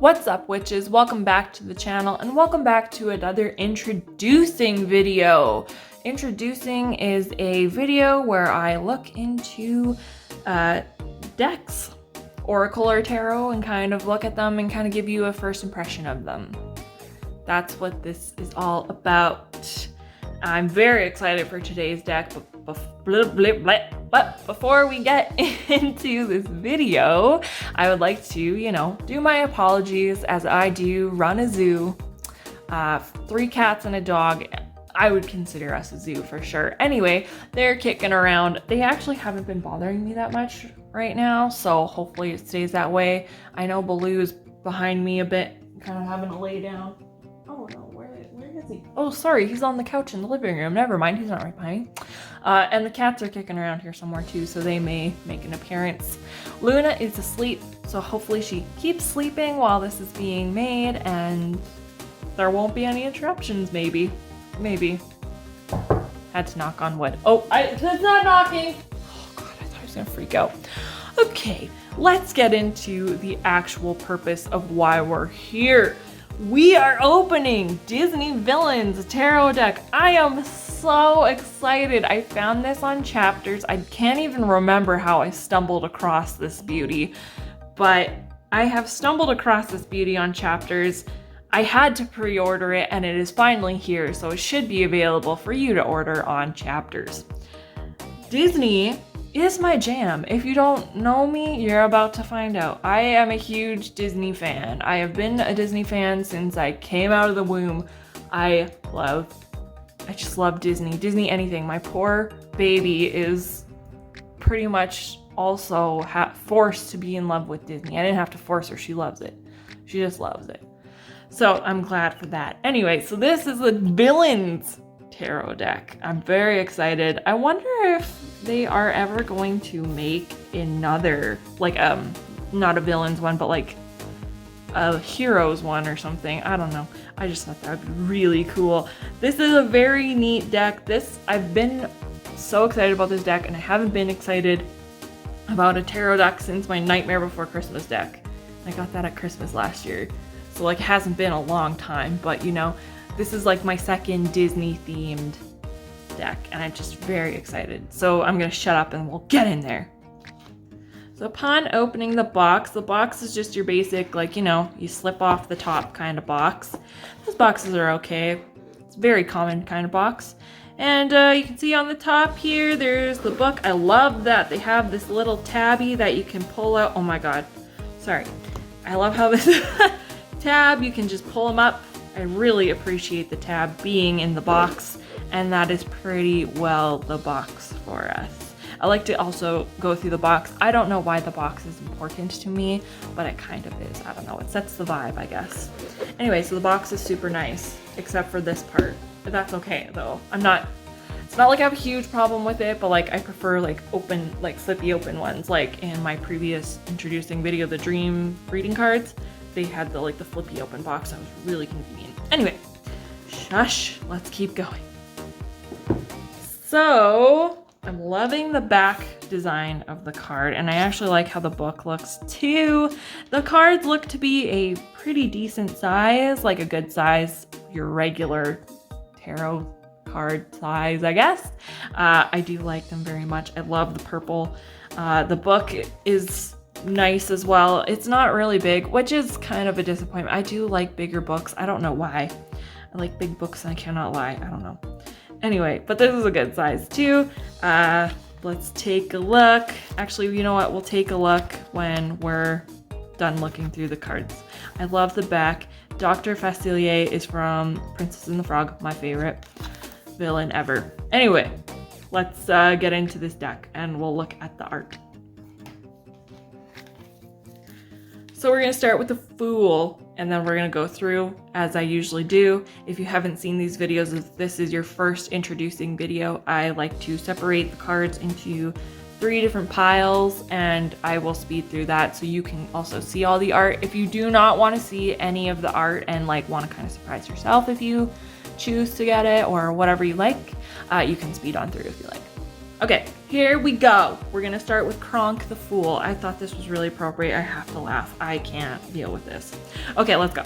What's up, witches? Welcome back to the channel and welcome back to another introducing video. Introducing is a video where I look into decks, Oracle or Tarot, and kind of look at them and kind of give you a first impression of them. That's what this is all about. I'm very excited for today's deck, but before we get into this video, I would like to, do my apologies as I do run a zoo. 3 cats and a dog. I would consider us a zoo for sure. Anyway, they're kicking around. They actually haven't been bothering me that much right now, so hopefully it stays that way. I know Baloo's behind me a bit, kind of having to lay down. Oh no, where is he? Oh, sorry, he's on the couch in the living room. Never mind, he's not right behind me. And the cats are kicking around here somewhere too, so they may make an appearance. Luna is asleep, so hopefully she keeps sleeping while this is being made, and there won't be any interruptions, maybe. Maybe. Had to knock on wood. Oh, it's not knocking! Oh god, I thought I was gonna freak out. Okay, let's get into the actual purpose of why we're here. We are opening Disney Villains Tarot deck. I am so excited. I found this on Chapters. I can't even remember how I stumbled across this beauty, but I have stumbled across this beauty on Chapters. I had to pre-order it and it is finally here, so it should be available for you to order on Chapters. Disney is my jam. If you don't know me, you're about to find out. I am a huge Disney fan. I have been a Disney fan since I came out of the womb. I just love Disney. Disney anything. My poor baby is pretty much also forced to be in love with Disney. I didn't have to force her. She loves it. She just loves it. So I'm glad for that. Anyway, so this is the Villains Tarot deck. I'm very excited. I wonder if they are ever going to make another, not a villains one, but like a heroes one or something. I don't know. I just thought that would be really cool. This is a very neat deck. I've been so excited about this deck, and I haven't been excited about a tarot deck since my Nightmare Before Christmas deck. I got that at Christmas last year. So it hasn't been a long time, but this is like my second Disney themed deck, and I'm just very excited. So I'm gonna shut up and we'll get in there. So upon opening the box is just your basic, you slip off the top kind of box. Those boxes are okay. It's a very common kind of box. And you can see on the top here, there's the book. I love that they have this little tabby that you can pull out. Oh my god, sorry. I love how this tab, you can just pull them up. I really appreciate the tab being in the box, and that is pretty well the box for us. I like to also go through the box. I don't know why the box is important to me, but it kind of is. I don't know, it sets the vibe, I guess. Anyway, so the box is super nice, except for this part. But that's okay though. It's not like I have a huge problem with it, but I prefer open, slippy open ones. Like in my previous introducing video, the dream reading cards, they had the flippy open box. That was really convenient. Anyway, shush, let's keep going. So I'm loving the back design of the card, and I actually like how the book looks too. The cards look to be a pretty decent size, like a good size, your regular tarot card size, I guess. I do like them very much. I love the purple. The book is nice as well. It's not really big, which is kind of a disappointment. I do like bigger books. I don't know why. I like big books and I cannot lie. I don't know. Anyway, but this is a good size too. Let's take a look. Actually, you know what? We'll take a look when we're done looking through the cards. I love the back. Dr. Facilier is from Princess and the Frog, my favorite villain ever. Anyway, let's get into this deck and we'll look at the art. So we're going to start with the Fool, and then we're going to go through as I usually do. If you haven't seen these videos, if this is your first introducing video, I like to separate the cards into 3 different piles, and I will speed through that so you can also see all the art. If you do not want to see any of the art and want to kind of surprise yourself if you choose to get it or whatever you like, you can speed on through if you like. Okay, here we go. We're gonna start with Kronk the Fool. I thought this was really appropriate. I have to laugh. I can't deal with this. Okay, let's go.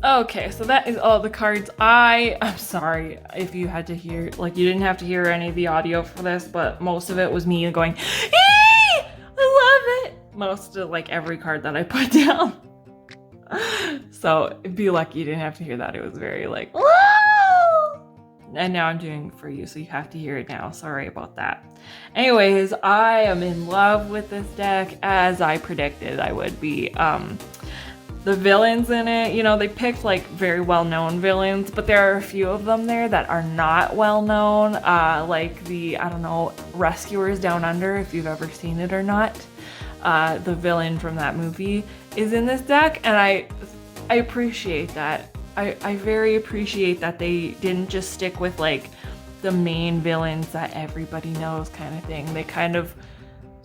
Okay, so that is all the cards. I'm sorry if you had to hear, like, you didn't have to hear any of the audio for this, but most of it was me going, "Eee! I love it!" Most of, like, every card that I put down. So, be lucky you didn't have to hear that. It was very, like, whoa! And now I'm doing it for you, so you have to hear it now. Sorry about that. Anyways, I am in love with this deck, as I predicted I would be. The villains in it, you know, they picked like very well-known villains, but there are a few of them there that are not well-known, like the, I don't know, Rescuers Down Under, if you've ever seen it or not. The villain from that movie is in this deck, and I appreciate that. I very appreciate that they didn't just stick with like the main villains that everybody knows kind of thing. They kind of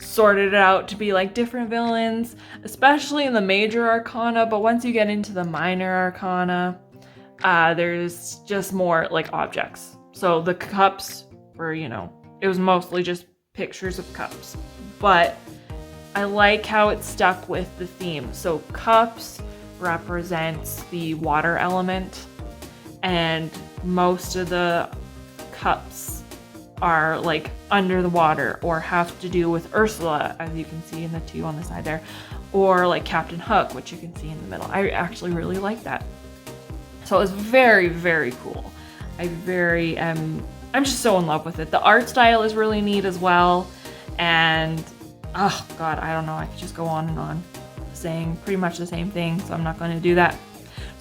sorted it out to be like different villains, especially in the major arcana, but once you get into the minor arcana, there's just more like objects. So the cups were, you know, it was mostly just pictures of cups, but I like how it stuck with the theme. So cups represents the water element, and most of the cups are like under the water or have to do with Ursula, as you can see in the two on the side there, or like Captain Hook, which you can see in the middle. I actually really like that. So it was very, very cool. I'm just so in love with it. The art style is really neat as well. And oh God, I don't know. I could just go on and on saying pretty much the same thing. So I'm not going to do that.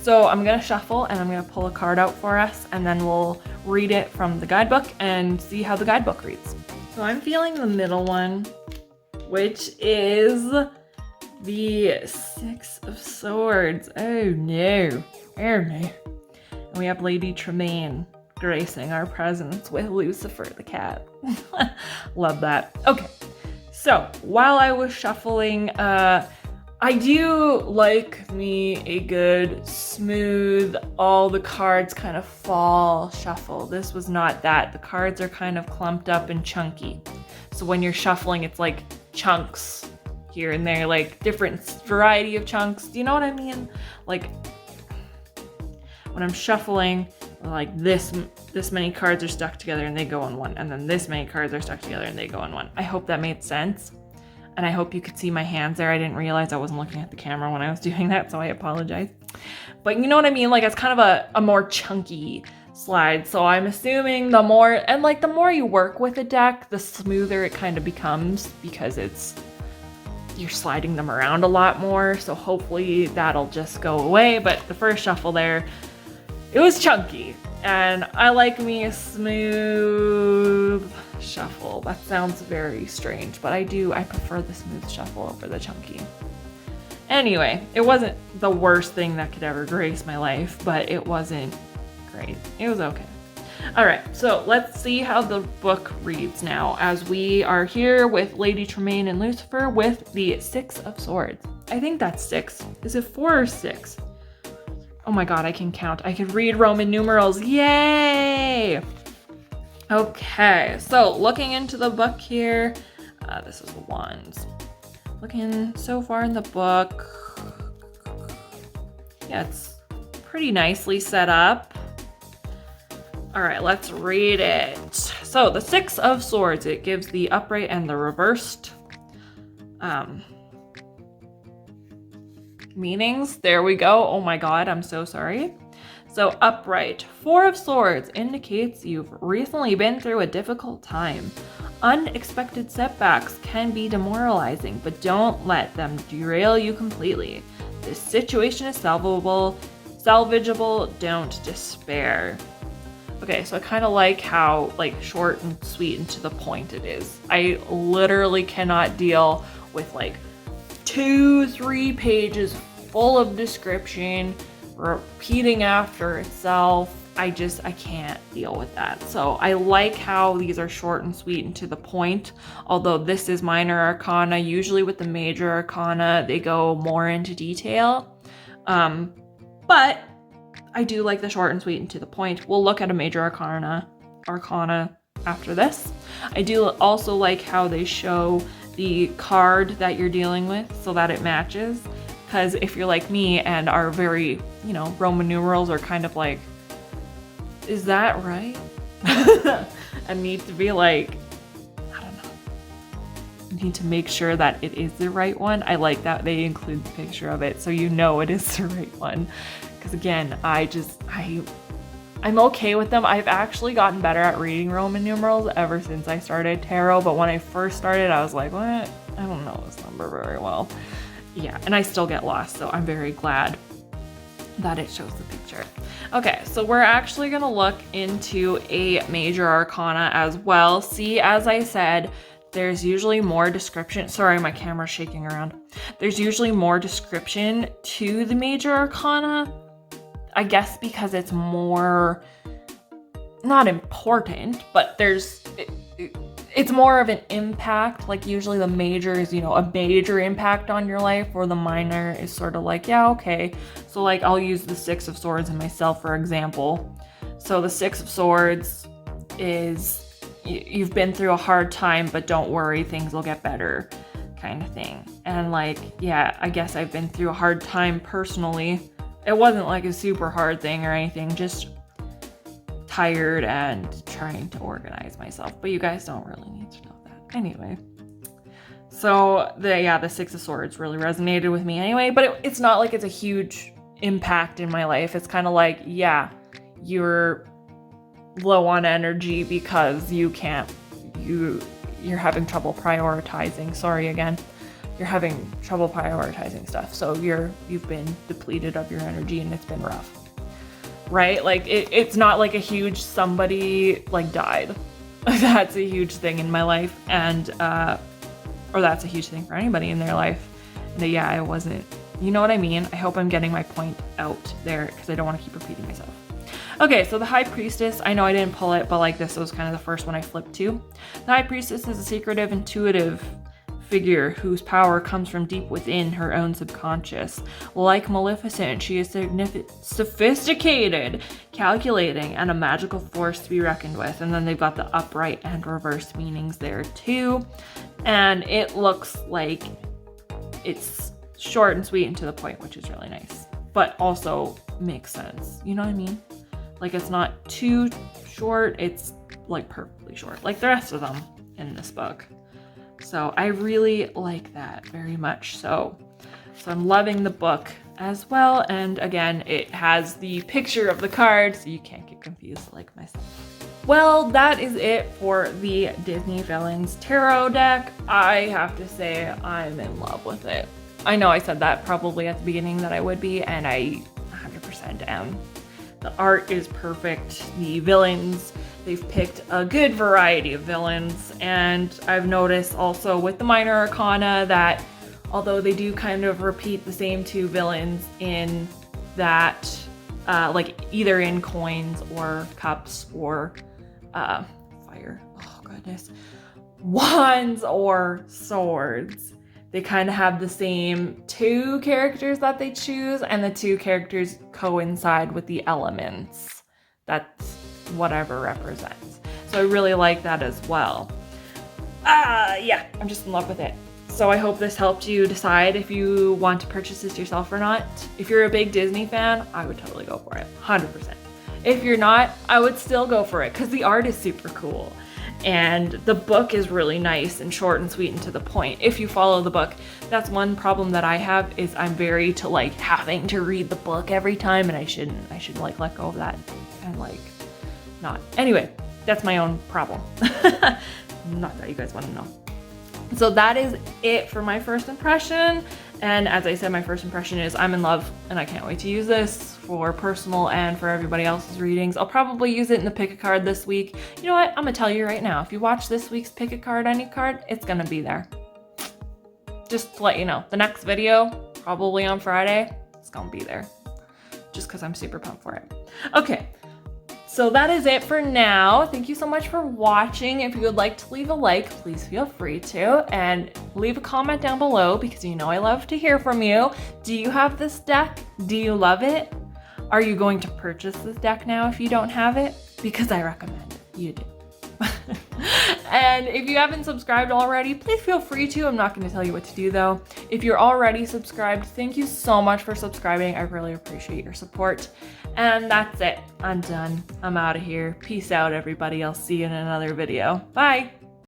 So I'm going to shuffle and I'm going to pull a card out for us, and then we'll read it from the guidebook and see how the guidebook reads. So I'm feeling the middle one, which is the Six of Swords. Oh no. Oh no. And we have Lady Tremaine gracing our presence with Lucifer the cat. Love that. Okay. So while I was shuffling, I do like me a good, smooth, all the cards kind of fall shuffle. This was not that. The cards are kind of clumped up and chunky. So when you're shuffling, it's like chunks here and there, like different variety of chunks. Do you know what I mean? Like when I'm shuffling, like this many cards are stuck together and they go on one, and then this many cards are stuck together and they go on one. I hope that made sense. And I hope you could see my hands there. I didn't realize I wasn't looking at the camera when I was doing that, so I apologize. But you know what I mean? Like, it's kind of a more chunky slide. So I'm assuming the more you work with a deck, the smoother it kind of becomes, because you're sliding them around a lot more. So hopefully that'll just go away. But the first shuffle there, it was chunky. And I like me a smooth shuffle. That sounds very strange, but I prefer the smooth shuffle over the chunky. Anyway, it wasn't the worst thing that could ever grace my life, but it wasn't great. It was okay. All right, so let's see how the book reads now, as we are here with Lady Tremaine and Lucifer with the Six of Swords. I think that's 6. Is it 4 or 6? Oh my God, I can count. I can read Roman numerals. Yay! Okay, so looking into the book here, this is the wands. Looking so far in the book, yeah, it's pretty nicely set up. All right, let's read it. So the Six of Swords, it gives the upright and the reversed meanings. There we go. Oh my God, I'm so sorry. So upright, 4 of Swords indicates you've recently been through a difficult time. Unexpected setbacks can be demoralizing, but don't let them derail you completely. This situation is salvageable, don't despair. Okay, so I kind of like how like short and sweet and to the point it is. I literally cannot deal with like 2-3 pages full of description, repeating after itself. I can't deal with that. So I like how these are short and sweet and to the point. Although this is minor arcana, usually with the major arcana, they go more into detail. But I do like the short and sweet and to the point. We'll look at a major arcana after this. I do also like how they show the card that you're dealing with so that it matches. Because if you're like me and are very, Roman numerals are kind of like, is that right? I need to be like, I don't know. I need to make sure that it is the right one. I like that they include the picture of it so it is the right one. Because again, I'm okay with them. I've actually gotten better at reading Roman numerals ever since I started tarot. But when I first started, I was like, what? I don't know this number very well. Yeah, and I still get lost. So I'm very glad that it shows the picture. Okay, so we're actually gonna look into a major arcana as well. See, as I said, there's usually more description. Sorry, my camera's shaking around. There's usually more description to the major arcana. I guess because it's more, not important, but it's more of an impact. Like usually the major is, a major impact on your life, or the minor is sort of like, yeah, okay. So like I'll use the Six of Swords in myself, for example. So the Six of Swords is you've been through a hard time, but don't worry, things will get better kind of thing. And like, yeah, I guess I've been through a hard time personally. It wasn't like a super hard thing or anything, just tired and trying to organize myself, but you guys don't really need to know that anyway. So the Six of Swords really resonated with me anyway, but it's not like it's a huge impact in my life. It's kind of like, yeah, you're low on energy because you're having trouble prioritizing. Sorry again. You're having trouble prioritizing stuff. So you've been depleted of your energy and it's been rough. Right? Like it's not like a huge somebody like died. That's a huge thing in my life, and or that's a huge thing for anybody in their life. And yeah, I wasn't. You know what I mean? I hope I'm getting my point out there because I don't want to keep repeating myself. Okay, so the High Priestess. I know I didn't pull it, but like this was kind of the first one I flipped to. The High Priestess is a secretive, intuitive figure whose power comes from deep within her own subconscious. Like Maleficent, she is sophisticated, calculating, and a magical force to be reckoned with. And then they've got the upright and reverse meanings there too. And it looks like it's short and sweet and to the point, which is really nice, but also makes sense. You know what I mean? Like it's not too short, it's like perfectly short, like the rest of them in this book. So I really like that very much. So I'm loving the book as well. And again, it has the picture of the card, so you can't get confused like myself. Well, that is it for the Disney Villains Tarot deck. I have to say I'm in love with it. I know I said that probably at the beginning that I would be, and I 100% am. The art is perfect. The villains, they've picked a good variety of villains, and I've noticed also with the Minor Arcana that although they do kind of repeat the same two villains in that, like either in coins or cups or fire, oh goodness, wands or swords. They kind of have the same two characters that they choose, and the two characters coincide with the elements that whatever represents. So I really like that as well. Yeah, I'm just in love with it. So I hope this helped you decide if you want to purchase this yourself or not. If you're a big Disney fan, I would totally go for it, 100%. If you're not, I would still go for it because the art is super cool. And the book is really nice and short and sweet and to the point. If you follow the book, that's one problem that I have is I'm very to like having to read the book every time, and I should like let go of that and like not. Anyway, that's my own problem. Not that you guys want to know. So that is it for my first impression. And as I said, my first impression is I'm in love and I can't wait to use this for personal and for everybody else's readings. I'll probably use it in the pick a card this week. You know what? I'm gonna tell you right now, if you watch this week's pick a card, any card, it's gonna be there. just to let you know, the next video, probably on Friday, it's gonna be there. Just because I'm super pumped for it. Okay, so that is it for now. Thank you so much for watching. If you would like to leave a like, please feel free to, and leave a comment down below because you know I love to hear from you. Do you have this deck? Do you love it? Are you going to purchase this deck now if you don't have it? Because I recommend you do. And if you haven't subscribed already, please feel free to. I'm not going to tell you what to do though. If you're already subscribed, thank you so much for subscribing. I really appreciate your support. And that's it. I'm done. I'm out of here. Peace out, everybody. I'll see you in another video. Bye.